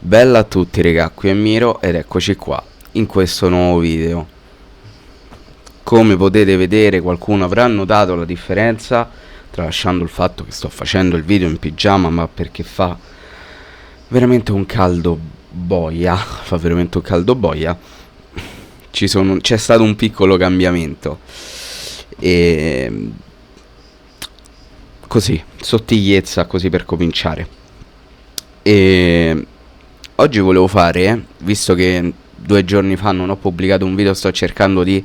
Bella a tutti raga, qui è Miro ed eccoci qua, in questo nuovo video. Come potete vedere, qualcuno avrà notato la differenza, tralasciando il fatto che sto facendo il video in pigiama, ma perché fa veramente un caldo boia, c'è stato un piccolo cambiamento. E così, sottigliezza, così per cominciare. E oggi volevo fare, visto che 2 giorni fa non ho pubblicato un video, sto cercando di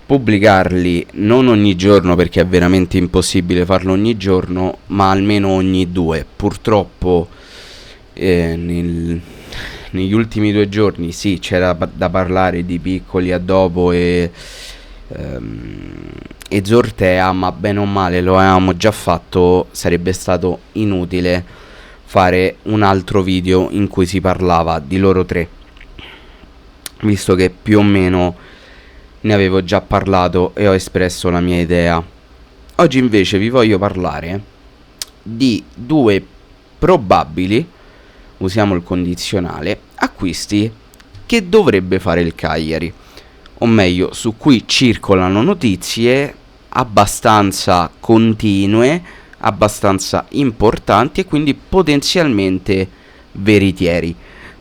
pubblicarli non ogni giorno perché è veramente impossibile farlo ogni giorno, ma almeno ogni due. Purtroppo negli ultimi 2 giorni sì, c'era da parlare di piccoli a dopo e Zortea, ma bene o male lo avevamo già fatto, sarebbe stato inutile fare un altro video in cui si parlava di loro tre, visto che più o meno ne avevo già parlato e ho espresso la mia idea. Oggi invece vi voglio parlare di due probabili, usiamo il condizionale, acquisti che dovrebbe fare il Cagliari, o meglio su cui circolano notizie abbastanza continue, abbastanza importanti e quindi potenzialmente veritieri.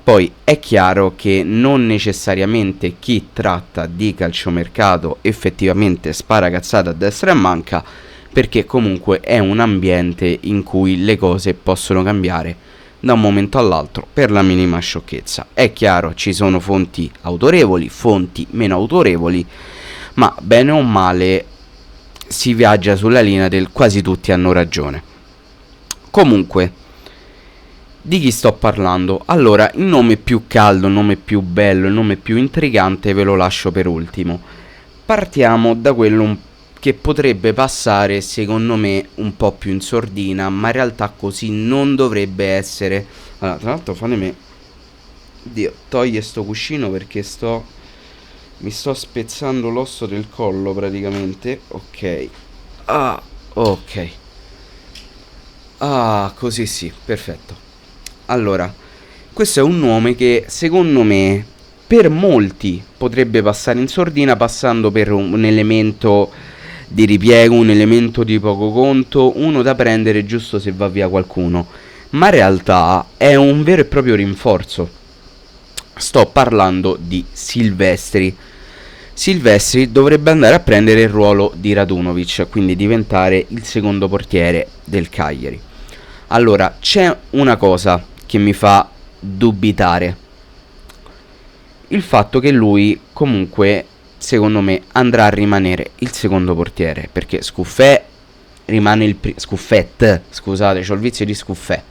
Poi è chiaro che non necessariamente chi tratta di calciomercato effettivamente spara cazzate a destra e a manca, perché comunque è un ambiente in cui le cose possono cambiare da un momento all'altro per la minima sciocchezza. È chiaro, ci sono fonti autorevoli, fonti meno autorevoli, ma bene o male si viaggia sulla linea del quasi tutti hanno ragione. Comunque, di chi sto parlando? Allora, il nome più caldo, il nome più bello, il nome più intrigante ve lo lascio per ultimo. Partiamo da quello che potrebbe passare secondo me un po' più in sordina, ma in realtà così non dovrebbe essere. Allora, tra l'altro fatemi toglie sto cuscino perché mi sto spezzando l'osso del collo praticamente. Ok. Ok. Così sì, perfetto. Allora, questo è un nome che secondo me per molti potrebbe passare in sordina, passando per un elemento di ripiego, un elemento di poco conto, uno da prendere giusto se va via qualcuno, ma in realtà è un vero e proprio rinforzo. Sto parlando di Silvestri. Silvestri dovrebbe andare a prendere il ruolo di Radunovic, quindi diventare il secondo portiere del Cagliari. Allora, c'è una cosa che mi fa dubitare: il fatto che lui comunque secondo me andrà a rimanere il secondo portiere, perché Scuffet rimane Scuffet, scusate, c'ho il vizio di Scuffet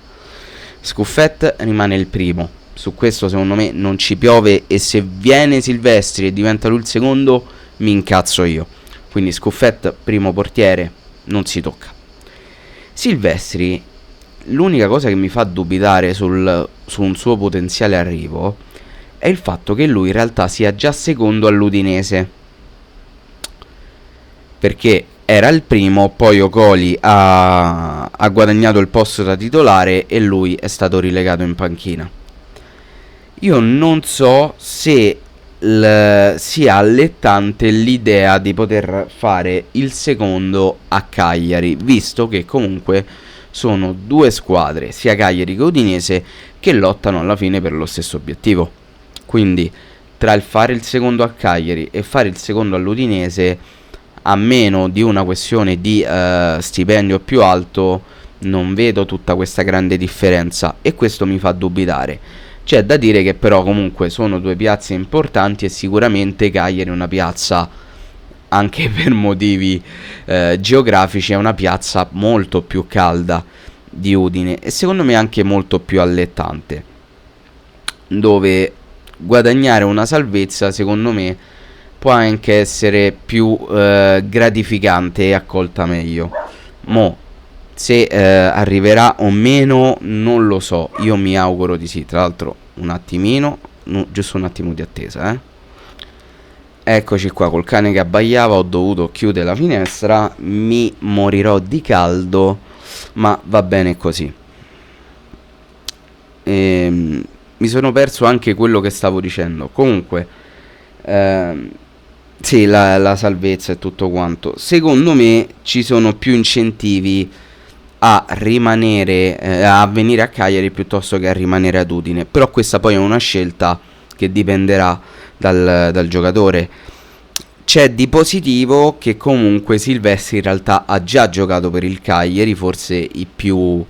rimane il primo. Su questo secondo me non ci piove, e se viene Silvestri e diventa lui il secondo mi incazzo io. Quindi Scuffet primo portiere, non si tocca. Silvestri, l'unica cosa che mi fa dubitare su un suo potenziale arrivo è il fatto che lui in realtà sia già secondo all'Udinese, perché era il primo, poi Ocoli ha guadagnato il posto da titolare e lui è stato relegato in panchina. Io non so se sia allettante l'idea di poter fare il secondo a Cagliari, visto che comunque sono due squadre, sia Cagliari che Udinese, che lottano alla fine per lo stesso obiettivo. Quindi tra il fare il secondo a Cagliari e fare il secondo all'Udinese, a meno di una questione di stipendio più alto, non vedo tutta questa grande differenza, e questo mi fa dubitare. C'è da dire che però comunque sono due piazze importanti, e sicuramente Cagliari è una piazza, anche per motivi geografici, è una piazza molto più calda di Udine, e secondo me anche molto più allettante, dove guadagnare una salvezza secondo me può anche essere più gratificante e accolta meglio. Mo se arriverà o meno non lo so, io mi auguro di sì. Tra l'altro un attimino, giusto un attimo di attesa, Eccoci qua col cane che abbaiava, ho dovuto chiudere la finestra, mi morirò di caldo, ma va bene così. Mi mi sono perso anche quello che stavo dicendo. Comunque, sì, la salvezza e tutto quanto. Secondo me ci sono più incentivi a rimanere, a venire a Cagliari piuttosto che a rimanere ad Udine. Però questa poi è una scelta che dipenderà dal giocatore. C'è di positivo che comunque Silvestri in realtà ha già giocato per il Cagliari, forse i più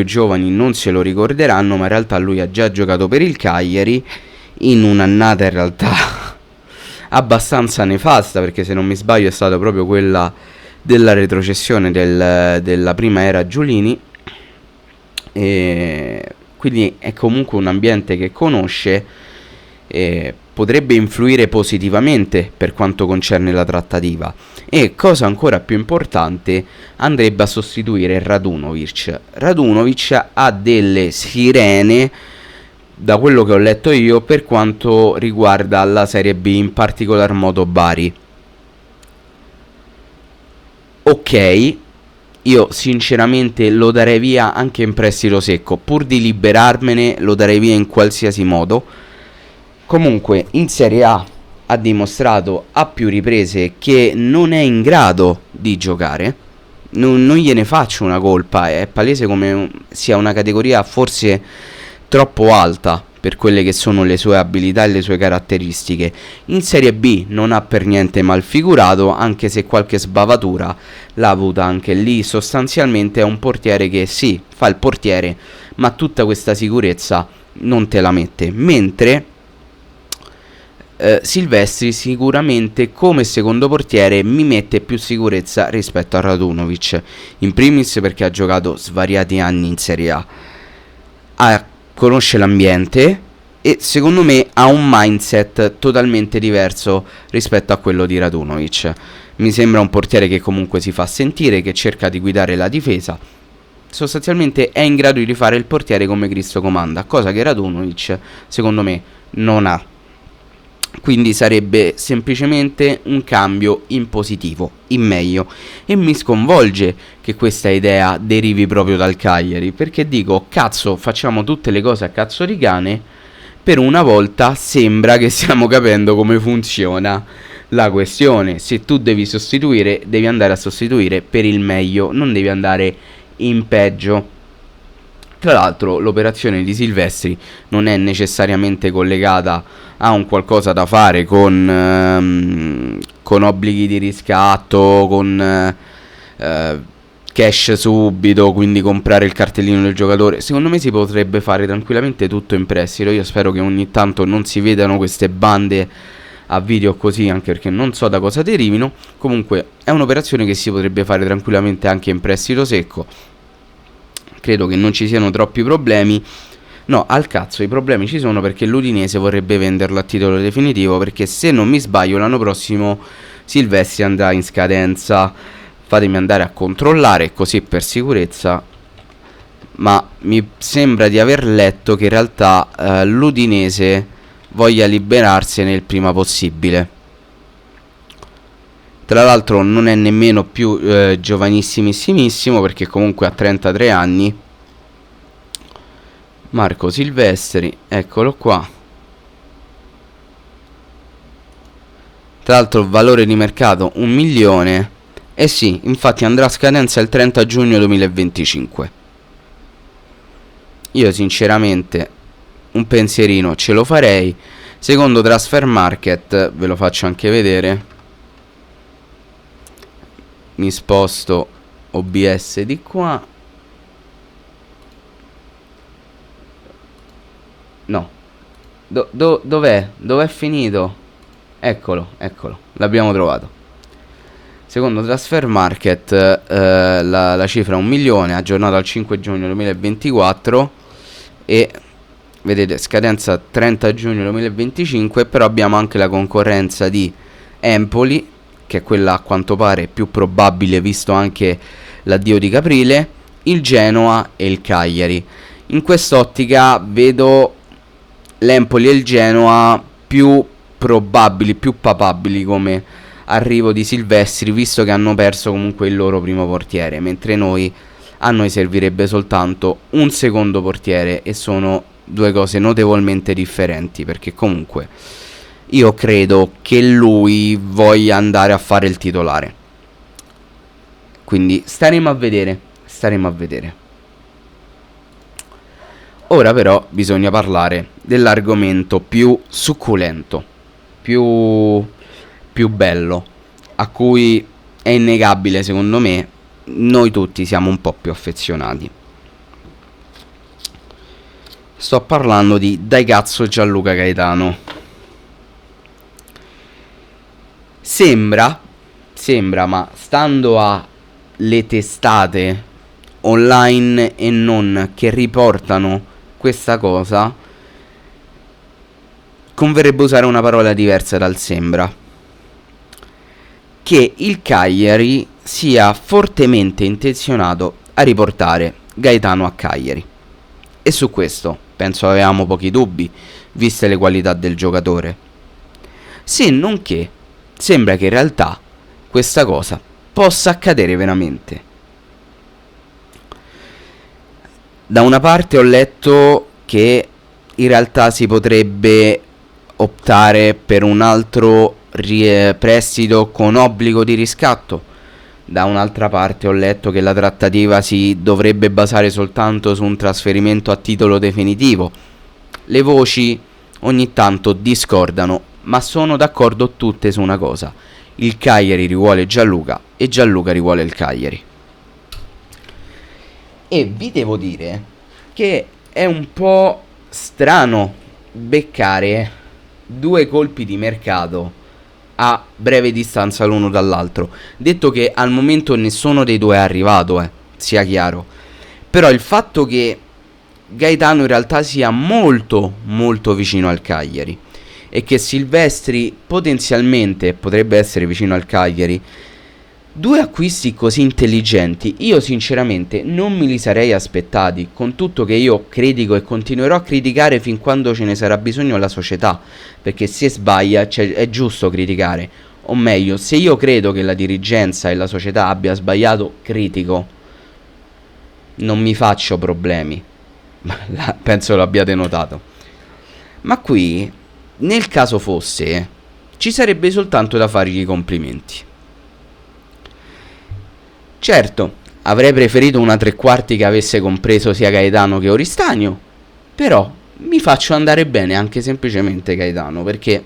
giovani non se lo ricorderanno, ma in realtà lui ha già giocato per il Cagliari in un'annata in realtà abbastanza nefasta, perché se non mi sbaglio è stata proprio quella della retrocessione della prima era Giulini, e quindi è comunque un ambiente che conosce, e potrebbe influire positivamente per quanto concerne la trattativa. E cosa ancora più importante, andrebbe a sostituire Radunovic. Radunovic ha delle sirene, da quello che ho letto io, per quanto riguarda la Serie B, in particolar modo Bari. Ok, io sinceramente lo darei via anche in prestito secco, pur di liberarmene lo darei via in qualsiasi modo. Comunque in Serie A ha dimostrato a più riprese che non è in grado di giocare. Non gliene faccio una colpa, è palese come sia una categoria forse troppo alta per quelle che sono le sue abilità e le sue caratteristiche. In Serie B non ha per niente mal figurato, anche se qualche sbavatura l'ha avuta anche lì. Sostanzialmente è un portiere che sì, fa il portiere, ma tutta questa sicurezza non te la mette. Mentre Silvestri sicuramente come secondo portiere mi mette più sicurezza rispetto a Radunovic, in primis perché ha giocato svariati anni in Serie A, conosce l'ambiente e secondo me ha un mindset totalmente diverso rispetto a quello di Radunovic. Mi sembra un portiere che comunque si fa sentire, che cerca di guidare la difesa, sostanzialmente è in grado di fare il portiere come Cristo comanda, cosa che Radunovic secondo me non ha. Quindi sarebbe semplicemente un cambio in positivo, in meglio. E mi sconvolge che questa idea derivi proprio dal Cagliari, perché dico, cazzo, facciamo tutte le cose a cazzo di cane. Per una volta sembra che stiamo capendo come funziona la questione. Se tu devi sostituire, devi andare a sostituire per il meglio, non devi andare in peggio. Tra l'altro l'operazione di Silvestri non è necessariamente collegata a un qualcosa da fare con obblighi di riscatto, con cash subito, quindi comprare il cartellino del giocatore. Secondo me si potrebbe fare tranquillamente tutto in prestito. Io spero che ogni tanto non si vedano queste bande a video così, anche perché non so da cosa derivino. Comunque è un'operazione che si potrebbe fare tranquillamente anche in prestito secco. Credo che non ci siano troppi problemi. No, al cazzo, i problemi ci sono perché l'Udinese vorrebbe venderlo a titolo definitivo, perché se non mi sbaglio l'anno prossimo Silvestri andrà in scadenza. Fatemi andare a controllare così per sicurezza, ma mi sembra di aver letto che in realtà l'Udinese voglia liberarsene il prima possibile. Tra l'altro non è nemmeno più giovanissimissimo, perché comunque ha 33 anni. Marco Silvestri, eccolo qua. Tra l'altro valore di mercato 1 milione. Eh sì, infatti andrà a scadenza il 30 giugno 2025. Io sinceramente un pensierino ce lo farei. Secondo Transfer Market, ve lo faccio anche vedere. Mi sposto OBS di qua. No. Dov'è? Dov'è finito? Eccolo, l'abbiamo trovato. Secondo Transfer Market la cifra è 1 milione, aggiornato al 5 giugno 2024 e vedete scadenza 30 giugno 2025, però abbiamo anche la concorrenza di Empoli, che è quella a quanto pare più probabile visto anche l'addio di Caprile, il Genoa e il Cagliari. In quest'ottica vedo l'Empoli e il Genoa più probabili, più papabili come arrivo di Silvestri, visto che hanno perso comunque il loro primo portiere, mentre a noi servirebbe soltanto un secondo portiere e sono due cose notevolmente differenti, perché comunque io credo che lui voglia andare a fare il titolare. Quindi staremo a vedere, staremo a vedere. Ora però bisogna parlare dell'argomento più succulento, più bello, a cui è innegabile secondo me noi tutti siamo un po' più affezionati. Sto parlando di Daihatsu Gianluca Gaetano. Sembra, ma stando alle testate online e non che riportano questa cosa, converrebbe usare una parola diversa dal sembra, che il Cagliari sia fortemente intenzionato a riportare Gaetano a Cagliari. E su questo penso avevamo pochi dubbi, viste le qualità del giocatore. Se non che sembra che in realtà questa cosa possa accadere veramente. Da una parte ho letto che in realtà si potrebbe optare per un altro prestito con obbligo di riscatto. Da un'altra parte ho letto che la trattativa si dovrebbe basare soltanto su un trasferimento a titolo definitivo. Le voci ogni tanto discordano, ma sono d'accordo tutte su una cosa: il Cagliari rivuole Gianluca e Gianluca rivuole il Cagliari. E vi devo dire che è un po' strano beccare due colpi di mercato a breve distanza l'uno dall'altro. Detto che al momento nessuno dei due è arrivato, sia chiaro. Però il fatto che Gaetano in realtà sia molto molto vicino al Cagliari e che Silvestri potenzialmente potrebbe essere vicino al Cagliari, due acquisti così intelligenti io sinceramente non me li sarei aspettati, con tutto che io critico e continuerò a criticare fin quando ce ne sarà bisogno la società, perché se sbaglia è giusto criticare, o meglio, se io credo che la dirigenza e la società abbia sbagliato, critico, non mi faccio problemi. Penso l'abbiate notato. Ma qui, nel caso fosse, ci sarebbe soltanto da fargli i complimenti. Certo, avrei preferito una tre quarti che avesse compreso sia Gaetano che Oristagno, però mi faccio andare bene anche semplicemente Gaetano, perché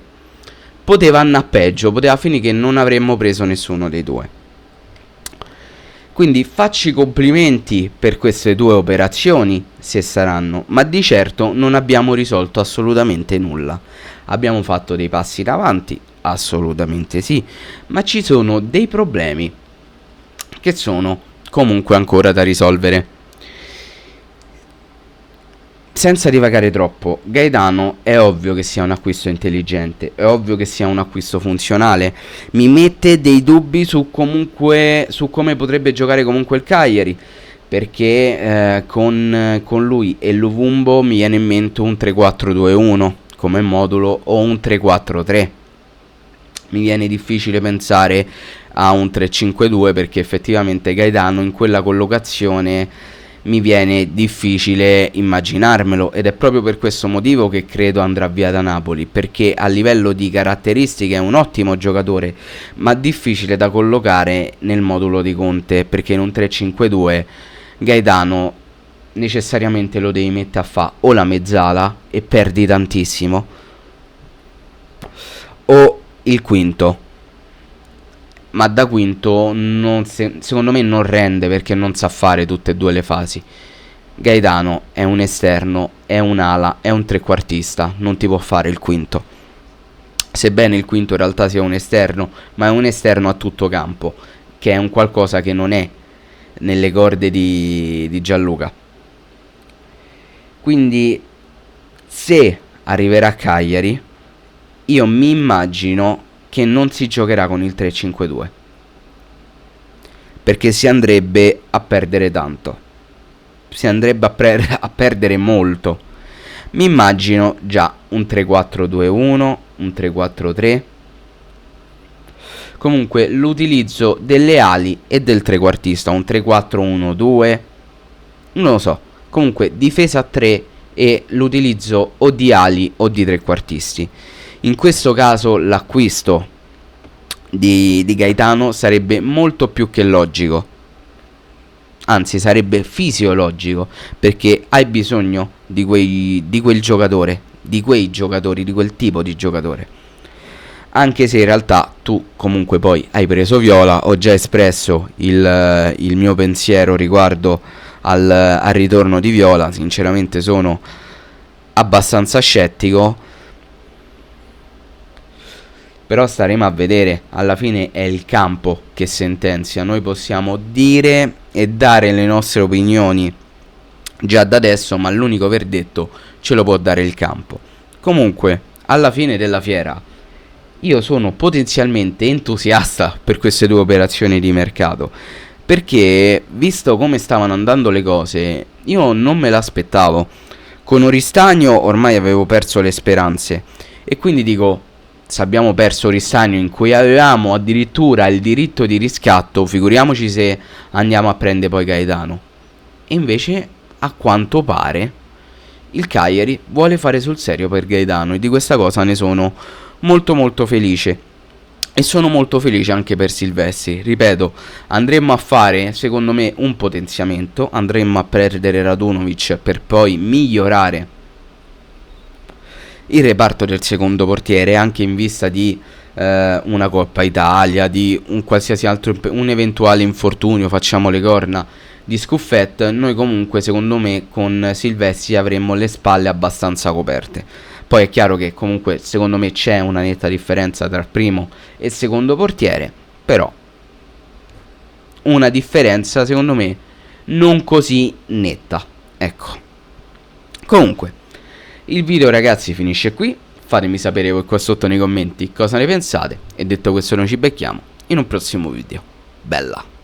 poteva andare peggio, poteva finire che non avremmo preso nessuno dei due. Quindi faccio i complimenti per queste due operazioni, se saranno, ma di certo non abbiamo risolto assolutamente nulla. Abbiamo fatto dei passi in avanti, assolutamente sì, ma ci sono dei problemi che sono comunque ancora da risolvere. Senza divagare troppo, Gaetano è ovvio che sia un acquisto intelligente, è ovvio che sia un acquisto funzionale. Mi mette dei dubbi su come potrebbe giocare comunque il Cagliari, perché con lui e Luvumbo mi viene in mente un 3-4-2-1 come modulo o un 3-4-3. Mi viene difficile pensare a un 3-5-2 perché effettivamente Gaetano in quella collocazione mi viene difficile immaginarmelo, ed è proprio per questo motivo che credo andrà via da Napoli, perché a livello di caratteristiche è un ottimo giocatore, ma difficile da collocare nel modulo di Conte, perché in un 3-5-2 Gaetano necessariamente lo devi mettere a fa o la mezzala e perdi tantissimo, o il quinto, ma da quinto secondo me non rende, perché non sa fare tutte e due le fasi. Gaetano è un esterno, è un'ala, è un trequartista, non ti può fare il quinto, sebbene il quinto in realtà sia un esterno, ma è un esterno a tutto campo, che è un qualcosa che non è nelle corde di Gianluca. Quindi se arriverà a Cagliari, io mi immagino che non si giocherà con il 3-5-2, perché si andrebbe a perdere tanto, si andrebbe a perdere molto. Mi immagino già un 3-4-2-1, un 3-4-3, comunque l'utilizzo delle ali e del trequartista, un 3-4-1-2, non lo so, comunque difesa a 3 e l'utilizzo o di ali o di trequartisti. In questo caso l'acquisto di Gaetano sarebbe molto più che logico, anzi sarebbe fisiologico, perché hai bisogno di quel giocatore, di quei giocatori, di quel tipo di giocatore. Anche se in realtà tu comunque poi hai preso Viola, ho già espresso il mio pensiero riguardo al ritorno di Viola. Sinceramente sono abbastanza scettico, però staremo a vedere. Alla fine è il campo che sentenzia. Noi possiamo dire e dare le nostre opinioni già da adesso, ma l'unico verdetto ce lo può dare il campo. Comunque, alla fine della fiera, io sono potenzialmente entusiasta per queste due operazioni di mercato, perché visto come stavano andando le cose, io non me l'aspettavo. Con Oristagno ormai avevo perso le speranze, e quindi dico, se abbiamo perso Oristagno in cui avevamo addirittura il diritto di riscatto, figuriamoci se andiamo a prendere poi Gaetano. E invece, a quanto pare, il Cagliari vuole fare sul serio per Gaetano, e di questa cosa ne sono molto felice. E sono molto felice anche per Silvestri. Ripeto, andremmo a fare secondo me un potenziamento, andremmo a perdere Radunovic per poi migliorare il reparto del secondo portiere, anche in vista di una Coppa Italia, di un qualsiasi altro, un eventuale infortunio, facciamo le corna di Scuffet. Noi comunque secondo me con Silvestri avremmo le spalle abbastanza coperte. Poi è chiaro che comunque secondo me c'è una netta differenza tra primo e secondo portiere, però una differenza secondo me non così netta, ecco. Comunque il video ragazzi finisce qui, fatemi sapere voi qua sotto nei commenti cosa ne pensate, e detto questo noi ci becchiamo in un prossimo video. Bella!